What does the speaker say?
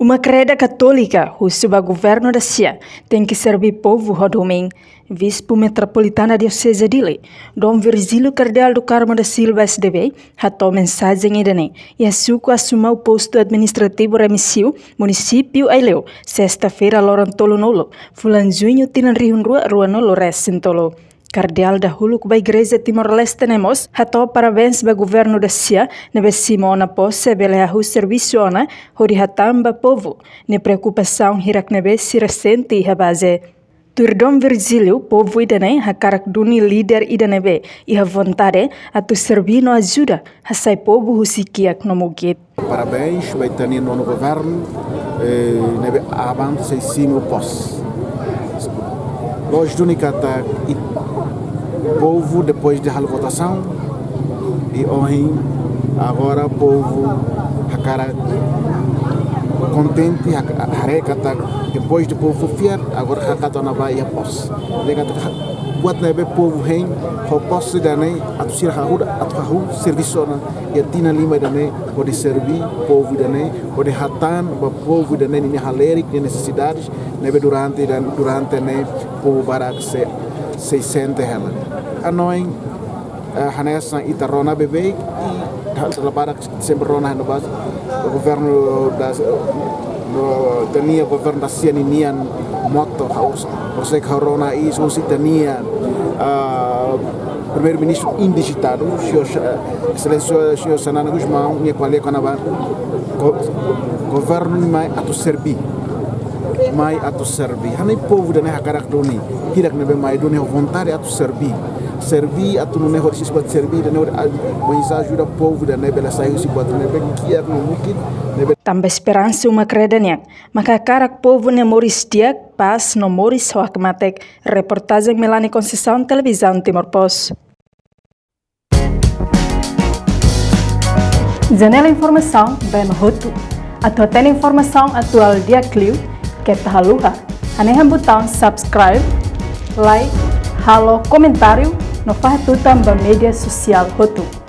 Uma creda católica, o governo da Cia, tem que servir povo rodomem. Bispo Metropolitana Diocese Dili, Dom Virgílio Cardeal do Carmo da Silva SDB, ratou mensagem idane e assuco assumir o posto administrativo remissivo, município Aileu, sexta-feira Lorantolo Nolo, fulan junho tinan rihunrua Ruanolo Recintolo. Cardeal da Huluk ba Igreja Timor-Leste nemos, hato parabéns ba governo da Cia, nebe Simona Posse bele ahu serviço ona, hori hatamba povo, ne preocupação hirak nebe si recente e base. Turdom Virgílio, povo idane, hakarak duni líder idanebe, e a vontade a tu servir no ajuda, hasai povo husikiak no mugit. Parabéns, vai ter no governo, nebe avanço Simona Posse. Nós do Nicata e povo depois de votação e hoje agora povo hakara contente harekata depois de povo fiar agora hakata na Bahia Posse legata buat nebe povo hein ho posse dane atusir hahuda atuhu serviço na e tina lima dane pode servir povo dane pode hatan ba povo dane ni halerik de necessidades nebe durante ne povo barak se sente ela a nós hanessa itarona bebê e trabalha sempre rona no base o governo tenia governo da Cianinian moto house você corona isso tenia primeiro-ministro indigitado excelência senhor Sanana Guzmão minha colega Canabar governo mai atu serbi hanai povo da neha karak doni hirak nebe mai doni vontade atu serbi atu no neho desse pode servir da neho mensagem ajuda povo da nebe la saiu se pode nebe kiar no mungkin nebe Tamba esperança uma credaniak maka karak povo ne moris tiak pas no moris hoak matek reportagem Melanie Conceição televisão Timor-Poste. Janela informação bem no roto atau tem informação atual dia Clio que tahaluha. Anehan botão subscribe, like, halo, comentário, no fahatutan ba media social hotu.